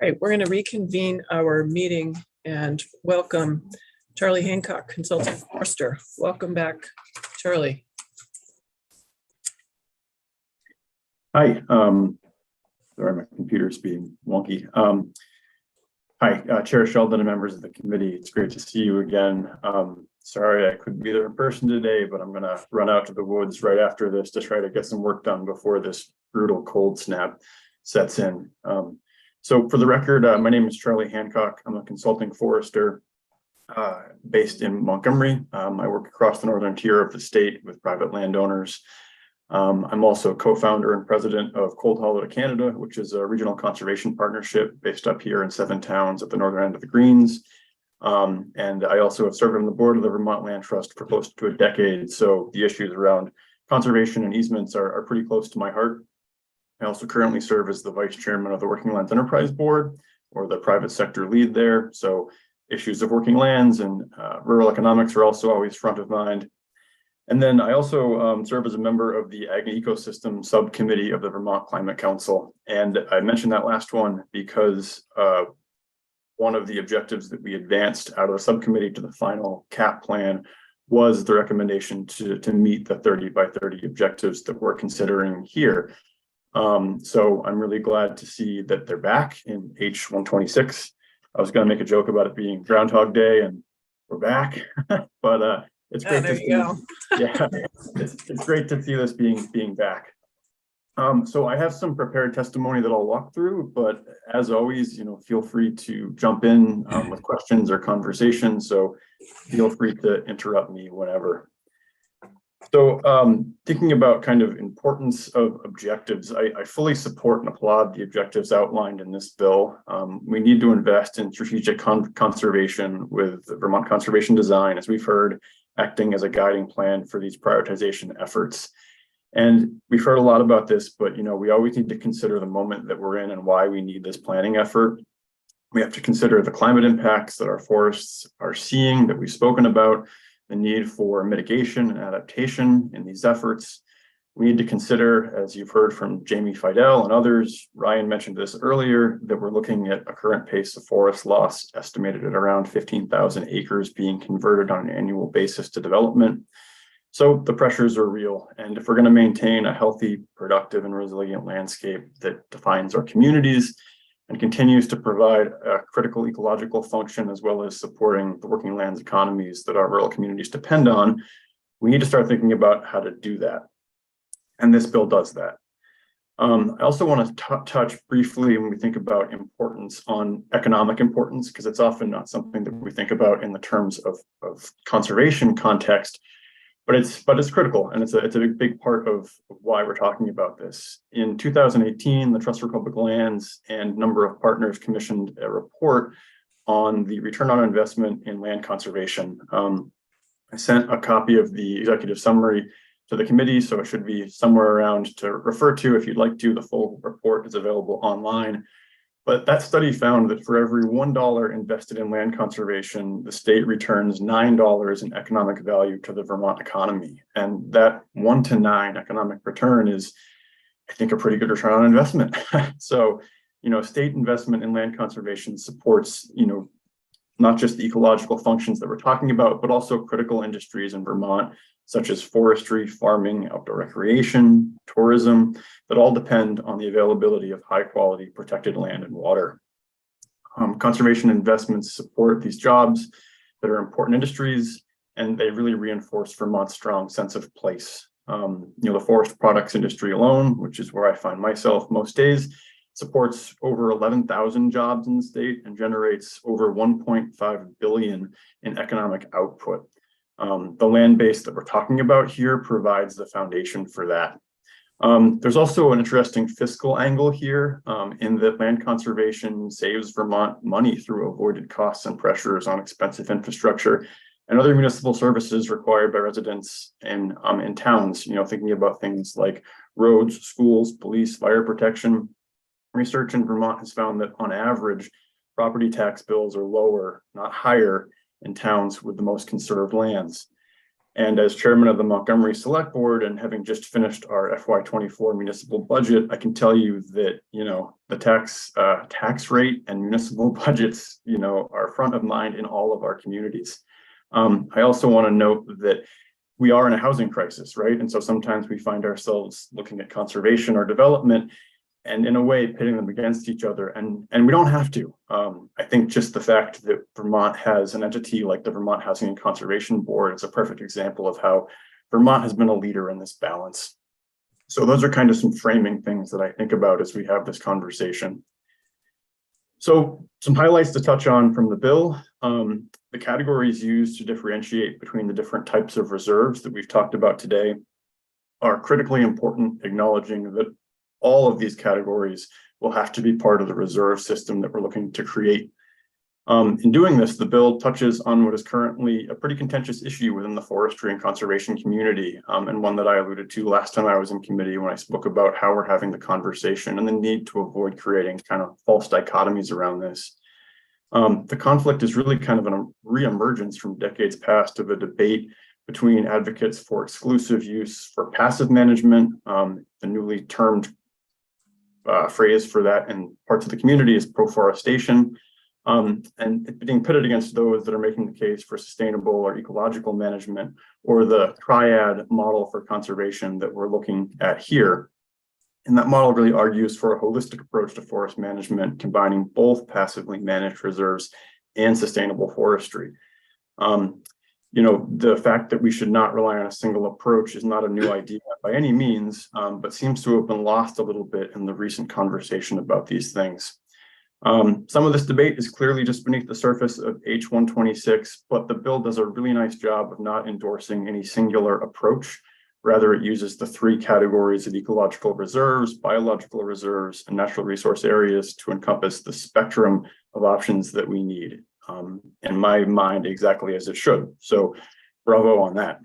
Right, we're going to reconvene our meeting and welcome Charlie Hancock, Consultant Forester. Welcome back, Charlie. Hi, sorry, my computer's being wonky. Hi, Chair Sheldon and members of the committee. It's great to see you again. Sorry I couldn't be there in person today, but I'm gonna run out to the woods right after this to try to get some work done before this brutal cold snap sets in. So for the record, my name is Charlie Hancock. I'm a consulting forester based in Montgomery. I work across the northern tier of the state with private landowners. I'm also co-founder and president of Cold Hollow to Canada, which is a regional conservation partnership based up here in 7 towns at the northern end of the Greens. And I also have served on the board of the Vermont Land Trust for close to a decade. So the issues around conservation and easements are pretty close to my heart. I also currently serve as the vice chairman of the Working Lands Enterprise Board, or the private sector lead there. So issues of working lands and rural economics are also always front of mind. And then I also serve as a member of the Ag and Ecosystem Subcommittee of the Vermont Climate Council. And I mentioned that last one because one of the objectives that we advanced out of the subcommittee to the final CAP plan was the recommendation to meet the 30 by 30 objectives that we're considering here. So I'm really glad to see that they're back in H126. I was going to make a joke about it being Groundhog Day, and we're back, but it's great to see. Yeah, it's great to see this being back. So I have some prepared testimony that I'll walk through, but as always, feel free to jump in with questions or conversations. So feel free to interrupt me whenever. So thinking about kind of importance of objectives, I fully support and applaud the objectives outlined in this bill. We need to invest in strategic conservation with Vermont conservation design, as we've heard, acting as a guiding plan for these prioritization efforts. And we've heard a lot about this, but we always need to consider the moment that we're in and why we need this planning effort. We have to consider the climate impacts that our forests are seeing, that we've spoken about, the need for mitigation and adaptation in these efforts. We need to consider, as you've heard from Jamie Fidel and others, Ryan mentioned this earlier, that we're looking at a current pace of forest loss estimated at around 15,000 acres being converted on an annual basis to development. So the pressures are real. And if we're going to maintain a healthy, productive, and resilient landscape that defines our communities and continues to provide a critical ecological function, as well as supporting the working lands economies that our rural communities depend on, we need to start thinking about how to do that. And this bill does that. I also want to touch briefly when we think about importance on economic importance, because it's often not something that we think about in the terms of conservation context, but it's critical, and it's a big part of why we're talking about this. In 2018, the Trust for Public Lands and a number of partners commissioned a report on the return on investment in land conservation. I sent a copy of the executive summary to the committee, so it should be somewhere around to refer to if you'd like to. The full report is available online. But that study found that for every $1 invested in land conservation, the state returns $9 in economic value to the Vermont economy. And that 1 to 9 economic return is, I think, a pretty good return on investment. So, state investment in land conservation supports, not just the ecological functions that we're talking about, but also critical industries in Vermont, such as forestry, farming, outdoor recreation, tourism, that all depend on the availability of high quality protected land and water. Conservation investments support these jobs that are important industries, and they really reinforce Vermont's strong sense of place. The forest products industry alone, which is where I find myself most days, supports over 11,000 jobs in the state and generates over 1.5 billion in economic output. The land base that we're talking about here provides the foundation for that. There's also an interesting fiscal angle here in that land conservation saves Vermont money through avoided costs and pressures on expensive infrastructure and other municipal services required by residents in towns, thinking about things like roads, schools, police, fire protection. Research in Vermont has found that on average, property tax bills are lower, not higher, in towns with the most conserved lands. And as chairman of the Montgomery Select Board and having just finished our FY24 municipal budget, I can tell you that, the tax rate and municipal budgets, are front of mind in all of our communities. I also want to note that we are in a housing crisis, right? And so sometimes we find ourselves looking at conservation or development and in a way pitting them against each other. And we don't have to. I think just the fact that Vermont has an entity like the Vermont Housing and Conservation Board is a perfect example of how Vermont has been a leader in this balance. So those are kind of some framing things that I think about as we have this conversation. So some highlights to touch on from the bill. The categories used to differentiate between the different types of reserves that we've talked about today are critically important, acknowledging that all of these categories will have to be part of the reserve system that we're looking to create. In doing this, the bill touches on what is currently a pretty contentious issue within the forestry and conservation community, and one that I alluded to last time I was in committee when I spoke about how we're having the conversation and the need to avoid creating kind of false dichotomies around this. The conflict is really kind of a reemergence from decades past of a debate between advocates for exclusive use for passive management. The newly termed phrase for that in parts of the community is proforestation, and it being pitted against those that are making the case for sustainable or ecological management, or the triad model for conservation that we're looking at here. And that model really argues for a holistic approach to forest management, combining both passively managed reserves and sustainable forestry. The fact that we should not rely on a single approach is not a new idea by any means, but seems to have been lost a little bit in the recent conversation about these things. Some of this debate is clearly just beneath the surface of H126, but the bill does a really nice job of not endorsing any singular approach. Rather, it uses the three categories of ecological reserves, biological reserves, and natural resource areas to encompass the spectrum of options that we need. In my mind, exactly as it should. So bravo on that.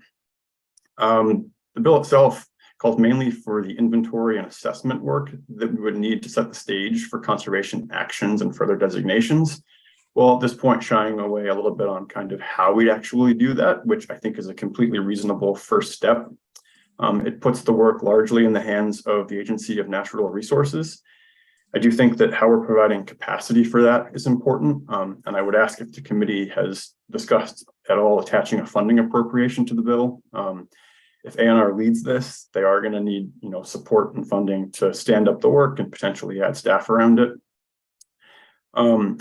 The bill itself calls mainly for the inventory and assessment work that we would need to set the stage for conservation actions and further designations. Well, at this point, shying away a little bit on kind of how we'd actually do that, which I think is a completely reasonable first step. It puts the work largely in the hands of the Agency of Natural Resources. I do think that how we're providing capacity for that is important, and I would ask if the committee has discussed at all attaching a funding appropriation to the bill. If ANR leads this, they are going to need, support and funding to stand up the work and potentially add staff around it.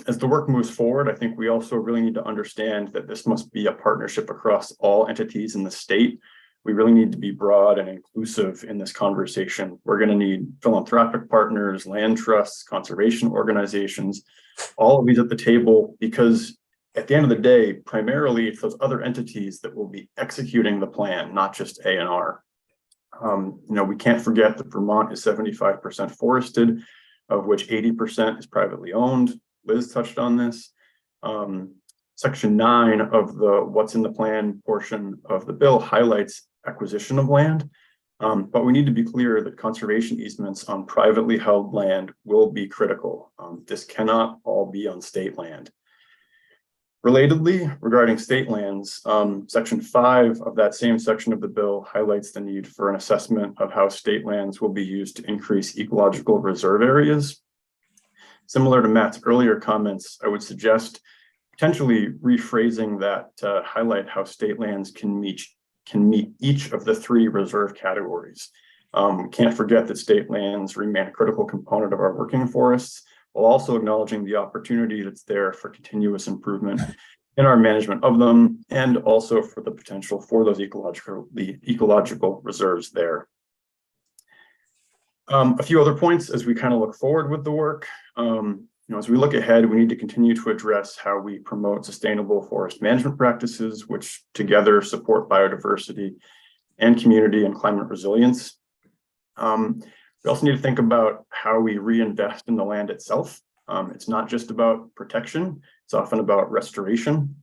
As the work moves forward, I think we also really need to understand that this must be a partnership across all entities in the state. We really need to be broad and inclusive in this conversation. We're going to need philanthropic partners, land trusts, conservation organizations, all of these at the table, because at the end of the day, primarily it's those other entities that will be executing the plan, not just ANR. We can't forget that Vermont is 75% forested, of which 80% is privately owned. Liz touched on this. Section 9 of the what's in the plan portion of the bill highlights acquisition of land, but we need to be clear that conservation easements on privately held land will be critical. This cannot all be on state land. Relatedly, regarding state lands, Section 5 of that same section of the bill highlights the need for an assessment of how state lands will be used to increase ecological reserve areas. Similar to Matt's earlier comments, I would suggest potentially rephrasing that to highlight how state lands can meet each of the three reserve categories. Can't forget that state lands remain a critical component of our working forests, while also acknowledging the opportunity that's there for continuous improvement in our management of them, and also for the potential for those ecological reserves there. A few other points as we kind of look forward with the work. As we look ahead, we need to continue to address how we promote sustainable forest management practices, which together support biodiversity and community and climate resilience. We also need to think about how we reinvest in the land itself. It's not just about protection, it's often about restoration.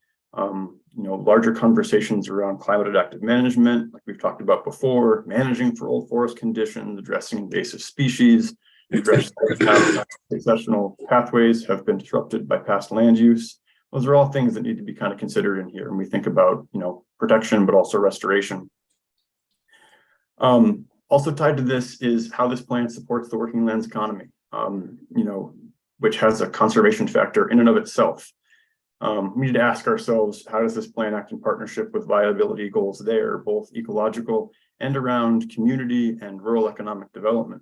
Larger conversations around climate adaptive management, like we've talked about before, managing for old forest conditions, addressing invasive species, successional pathways have been disrupted by past land use. Those are all things that need to be kind of considered in here. And we think about, protection, but also restoration. Also tied to this is how this plan supports the working lands economy, which has a conservation factor in and of itself. We need to ask ourselves, how does this plan act in partnership with viability goals there, both ecological and around community and rural economic development?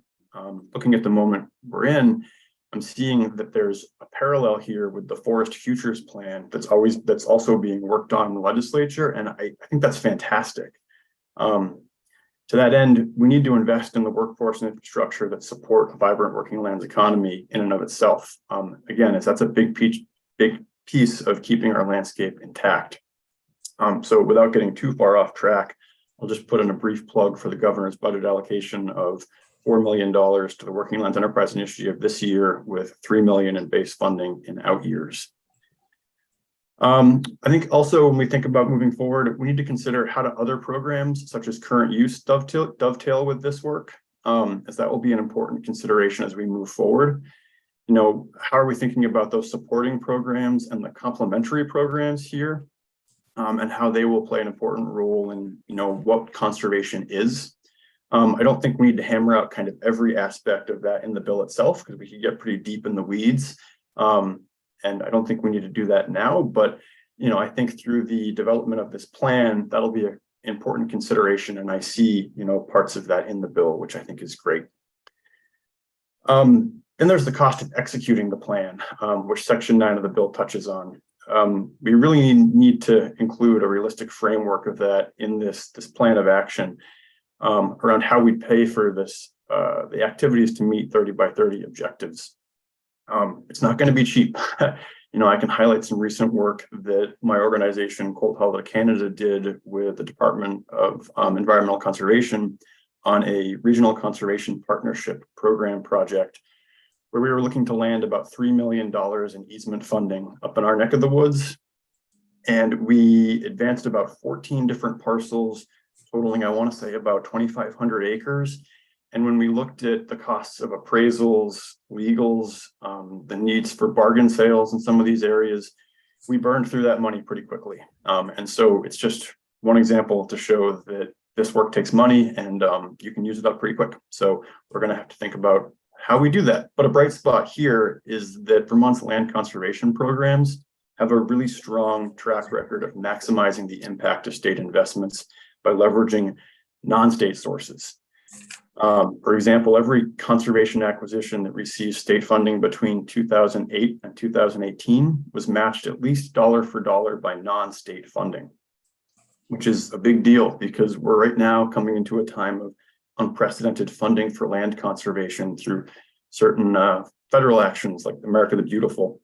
Looking at the moment we're in, I'm seeing that there's a parallel here with the Forest Futures Plan that's also being worked on in the legislature, and I think that's fantastic. To that end, we need to invest in the workforce and infrastructure that support a vibrant working lands economy in and of itself. Again, that's a big piece of keeping our landscape intact. So without getting too far off track, I'll just put in a brief plug for the governor's budget allocation of $4 million to the Working Lands Enterprise Initiative this year, with $3 million in base funding in out years. I think also when we think about moving forward, we need to consider how do other programs such as current use dovetail with this work, as that will be an important consideration as we move forward. How are we thinking about those supporting programs and the complementary programs here, and how they will play an important role in, what conservation is. I don't think we need to hammer out kind of every aspect of that in the bill itself, because we could get pretty deep in the weeds. And I don't think we need to do that now, but, I think through the development of this plan, that'll be an important consideration. And I see, parts of that in the bill, which I think is great. Then there's the cost of executing the plan, which Section 9 of the bill touches on. We really need to include a realistic framework of that in this plan of action, around how we pay for this, the activities to meet 30 by 30 objectives. It's not going to be cheap. I can highlight some recent work that my organization, Cold Holiday Canada, did with the Department of Environmental Conservation on a regional conservation partnership program project, where we were looking to land about $3 million in easement funding up in our neck of the woods. And we advanced about 14 different parcels, totaling, I want to say, about 2,500 acres. And when we looked at the costs of appraisals, legals, the needs for bargain sales in some of these areas, we burned through that money pretty quickly. And so it's just one example to show that this work takes money, and you can use it up pretty quick. So we're going to have to think about how we do that. But a bright spot here is that Vermont's land conservation programs have a really strong track record of maximizing the impact of state investments by leveraging non-state sources. For example, every conservation acquisition that receives state funding between 2008 and 2018 was matched at least dollar for dollar by non-state funding, which is a big deal because we're right now coming into a time of unprecedented funding for land conservation through certain federal actions like America the Beautiful.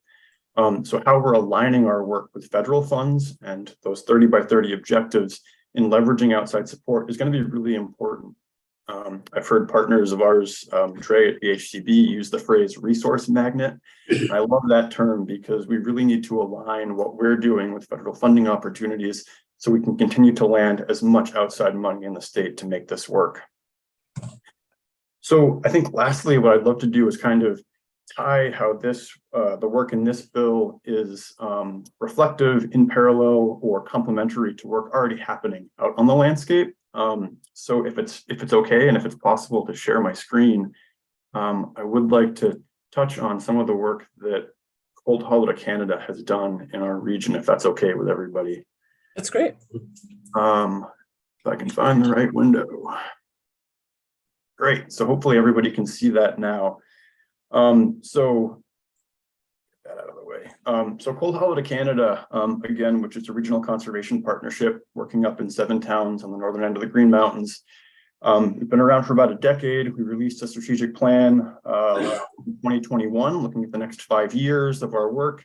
So how we're aligning our work with federal funds and those 30 by 30 objectives in leveraging outside support is going to be really important. I've heard partners of ours, Trey at BHCB, use the phrase resource magnet. I love that term because we really need to align what we're doing with federal funding opportunities so we can continue to land as much outside money in the state to make this work. So I think lastly, what I'd love to do is kind of tie how this, the work in this bill is reflective, in parallel, or complementary to work already happening out on the landscape. So if it's okay and if it's possible to share my screen, I would like to touch on some of the work that Cold Holiday Canada has done in our region, if that's okay with everybody. That's great. If I can find the right window. Great. So hopefully everybody can see that now. So get that out of the way. So Cold Holiday Canada, again, which is a regional conservation partnership working up in 7 towns on the northern end of the Green Mountains. We've been around for about a decade. We released a strategic plan in 2021, looking at the next 5 years of our work.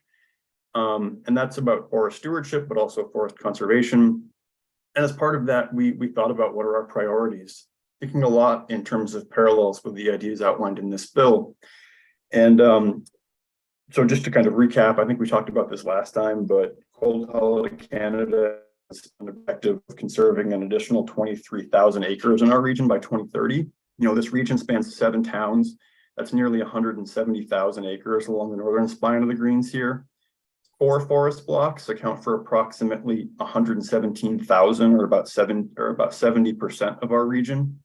And that's about forest stewardship, but also forest conservation. And as part of that, we thought about what are our priorities, thinking a lot in terms of parallels with the ideas outlined in this bill. And so just to kind of recap, I think we talked about this last time, but Cold Holiday Canada has an objective of conserving an additional 23,000 acres in our region by 2030. This region spans 7 towns. That's nearly 170,000 acres along the northern spine of the greens here. 4 forest blocks account for approximately 117,000, or about 70% of our region.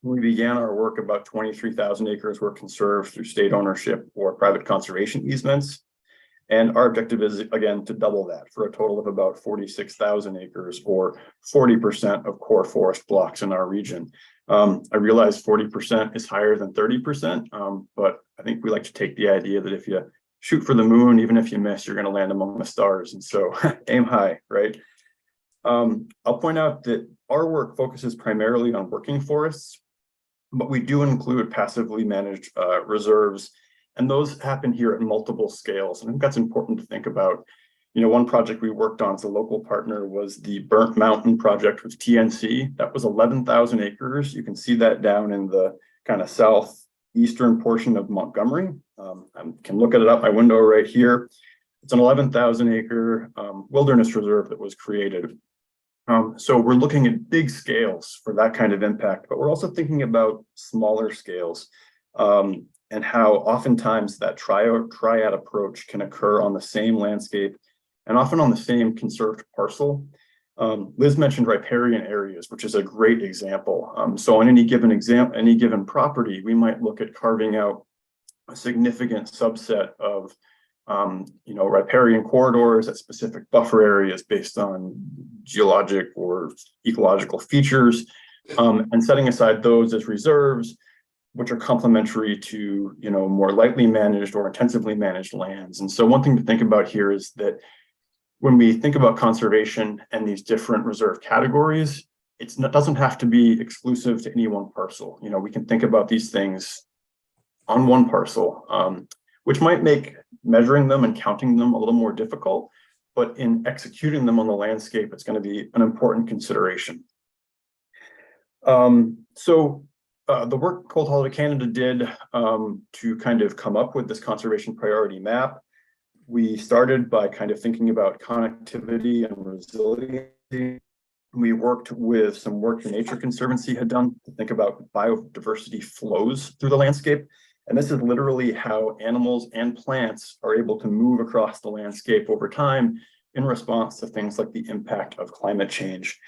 When we began our work, about 23,000 acres were conserved through state ownership or private conservation easements. And our objective is, again, to double that for a total of about 46,000 acres, or 40% of core forest blocks in our region. I realize 40% is higher than 30%, but I think we like to take the idea that if you shoot for the moon, even if you miss, you're going to land among the stars. And so aim high, right? I'll point out that our work focuses primarily on working forests, but we do include passively managed reserves, and those happen here at multiple scales. And I think that's important to think about. One project we worked on as a local partner was the Burnt Mountain project with TNC. That was 11,000 acres. You can see that down in the kind of southeastern portion of Montgomery. I can look at it out my window right here. It's an 11,000 acre wilderness reserve that was created. So we're looking at big scales for that kind of impact, but we're also thinking about smaller scales, and how oftentimes that triad approach can occur on the same landscape and often on the same conserved parcel. Liz mentioned riparian areas, which is a great example. So on any given property, we might look at carving out a significant subset of riparian corridors at specific buffer areas based on geologic or ecological features, and setting aside those as reserves, which are complementary to more lightly managed or intensively managed lands. And so one thing to think about here is that when we think about conservation and these different reserve categories, it doesn't have to be exclusive to any one parcel. We can think about these things on one parcel, which might make measuring them and counting them a little more difficult, but in executing them on the landscape, it's going to be an important consideration. The work Cold Holiday Canada did to kind of come up with this conservation priority map, we started by kind of thinking about connectivity and resiliency. We worked with some work the Nature Conservancy had done to think about biodiversity flows through the landscape. And this is literally how animals and plants are able to move across the landscape over time in response to things like the impact of climate change.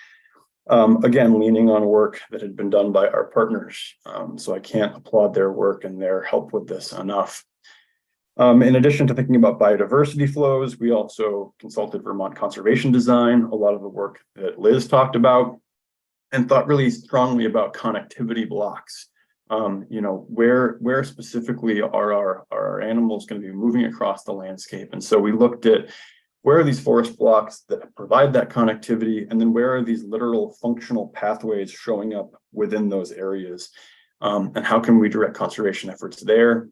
Again, leaning on work that had been done by our partners. So I can't applaud their work and their help with this enough. In addition to thinking about biodiversity flows, we also consulted Vermont Conservation Design, a lot of the work that Liz talked about, and thought really strongly about connectivity blocks. Where specifically are our animals going to be moving across the landscape? And so we looked at where are these forest blocks that provide that connectivity, and then where are these literal functional pathways showing up within those areas, and how can we direct conservation efforts there?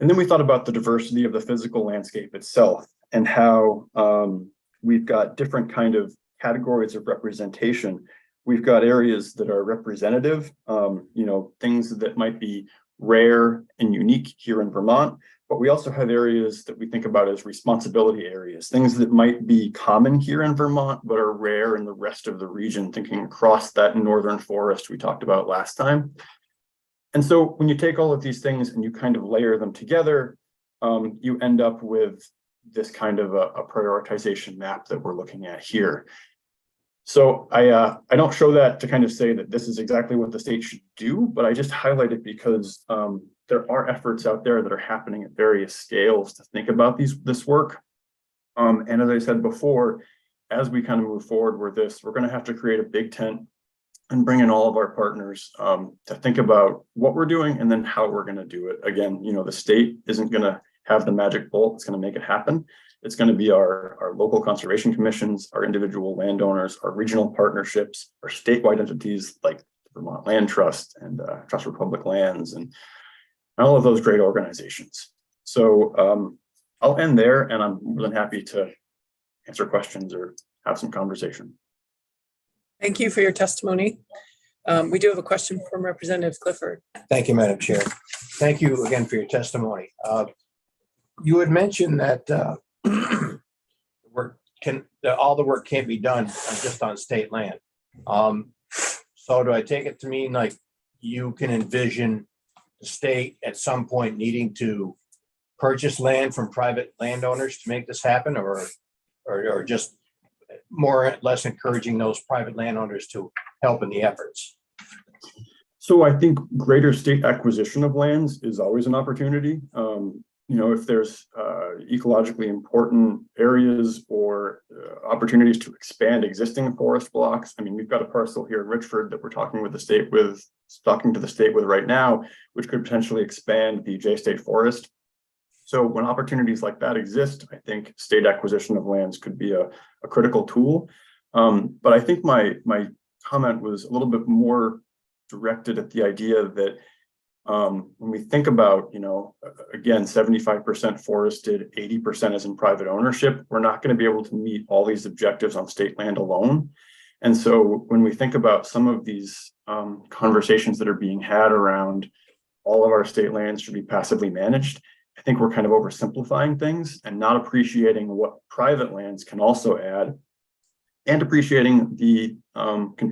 And then we thought about the diversity of the physical landscape itself and how we've got different kind of categories of representation. We've got areas that are representative, things that might be rare and unique here in Vermont, but we also have areas that we think about as responsibility areas, things that might be common here in Vermont, but are rare in the rest of the region, thinking across that northern forest we talked about last time. And so when you take all of these things and you kind of layer them together, you end up with this kind of a prioritization map that we're looking at here. So I don't show that to kind of say that this is exactly what the state should do, but I just highlight it because there are efforts out there that are happening at various scales to think about this work. And as I said before, as we kind of move forward with this, we're going to have to create a big tent and bring in all of our partners to think about what we're doing and then how we're going to do it. Again, the state isn't going to have the magic bullet that's going to make it happen. It's going to be our local conservation commissions, our individual landowners, our regional partnerships, our statewide entities like the Vermont Land Trust and Trust for Public Lands and all of those great organizations. So I'll end there, and I'm more than happy to answer questions or have some conversation. Thank you for your testimony. We do have a question from Representative Clifford. Thank you, Madam Chair. Thank you again for your testimony. You had mentioned that all the work can't be done just on state land. So do I take it to mean like you can envision the state at some point needing to purchase land from private landowners to make this happen, or just more or less encouraging those private landowners to help in the efforts? So I think greater state acquisition of lands is always an opportunity. If there's ecologically important areas or opportunities to expand existing forest blocks. I mean, we've got a parcel here in Richford that we're talking to the state with right now, which could potentially expand the J State Forest. So when opportunities like that exist, I think state acquisition of lands could be a critical tool. But I think my comment was a little bit more directed at the idea that when we think about, again, 75% forested, 80% is in private ownership, we're not going to be able to meet all these objectives on state land alone. And so when we think about some of these conversations that are being had around all of our state lands should be passively managed, I think we're kind of oversimplifying things and not appreciating what private lands can also add, and appreciating the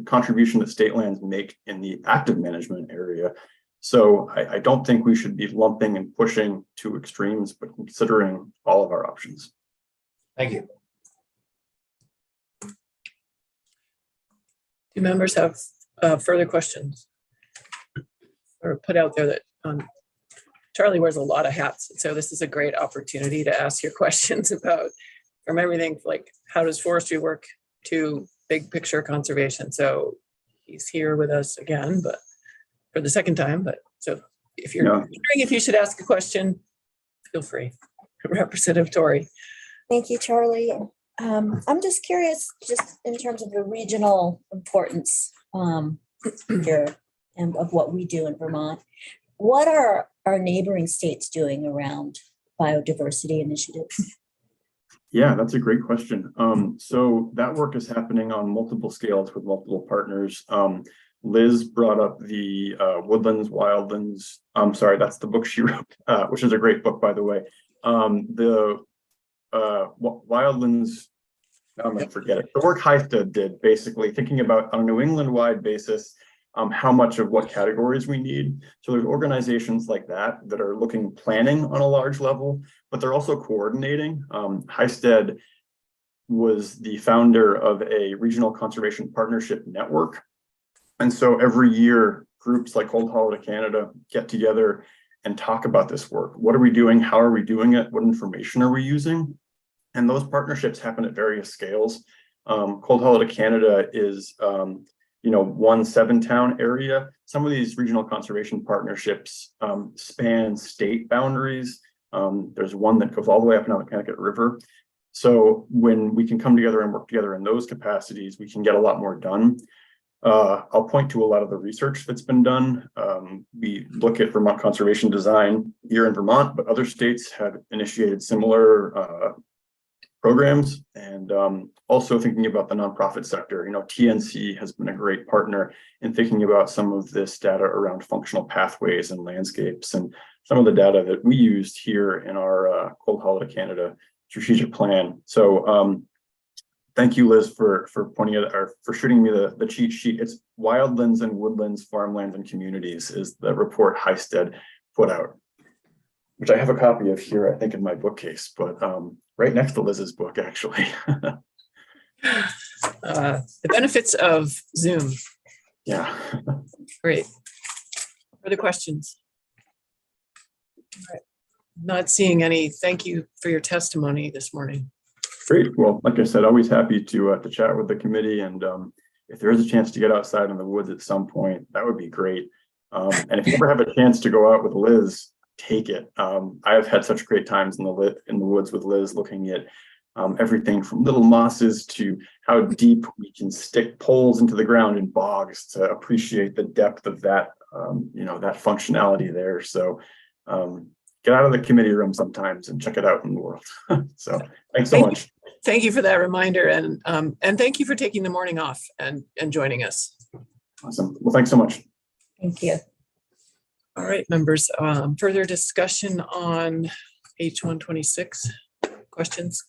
contribution that state lands make in the active management area. So I don't think we should be lumping and pushing to extremes, but considering all of our options. Thank you. Do members have further questions? Or put out there that Charlie wears a lot of hats, so this is a great opportunity to ask your questions about from everything like how does forestry work to big picture conservation. So he's here with us again, but for the second time. But so if you're wondering if you should ask a question, feel free. Representative Tory. Thank you, Charlie. I'm just curious, just in terms of the regional importance here and of what we do in Vermont. What are our neighboring states doing around biodiversity initiatives? Yeah, that's a great question. So that work is happening on multiple scales with multiple partners. Liz brought up the Woodlands, Wildlands. I'm sorry, that's the book she wrote, which is a great book, by the way. The Wildlands, I'm going to forget it. The work Heisted did, basically thinking about on a New England-wide basis, how much of what categories we need. So there's organizations like that are planning on a large level, but they're also coordinating. Heisted was the founder of a regional conservation partnership network. And so every year, groups like Cold Holiday Canada get together and talk about this work. What are we doing? How are we doing it? What information are we using? And those partnerships happen at various scales. Cold Holiday Canada is one 7-town area. Some of these regional conservation partnerships span state boundaries. There's one that goes all the way up and down the Connecticut River. So when we can come together and work together in those capacities, we can get a lot more done. I'll point to a lot of the research that's been done. We look at Vermont conservation design here in Vermont, but other states have initiated similar programs, and also thinking about the nonprofit sector. TNC has been a great partner in thinking about some of this data around functional pathways and landscapes, and some of the data that we used here in our Cold Holiday Canada strategic plan. So thank you, Liz, for pointing it or for shooting me the cheat sheet. It's Wildlands and Woodlands, Farmlands and Communities is the report Heisted put out, which I have a copy of here, I think, in my bookcase, but right next to Liz's book, actually. The benefits of Zoom. Yeah. Great. Further questions? All right. Not seeing any. Thank you for your testimony this morning. Great. Well, like I said, always happy to chat with the committee, and if there is a chance to get outside in the woods at some point, that would be great. And if you ever have a chance to go out with Liz, take it. I have had such great times in the woods with Liz, looking at everything from little mosses to how deep we can stick poles into the ground in bogs to appreciate the depth of that, that functionality there. So get out of the committee room sometimes and check it out in the world. So thanks so much. Thank you for that reminder, and thank you for taking the morning off and joining us. Awesome. Well, thanks so much. Thank you. All right, members, further discussion on H126 questions?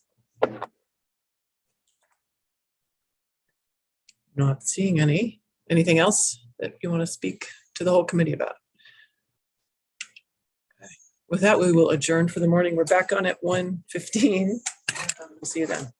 Not seeing any. Anything else that you want to speak to the whole committee about? Okay. With that, we will adjourn for the morning. We're back on at 1:15. We'll see you then.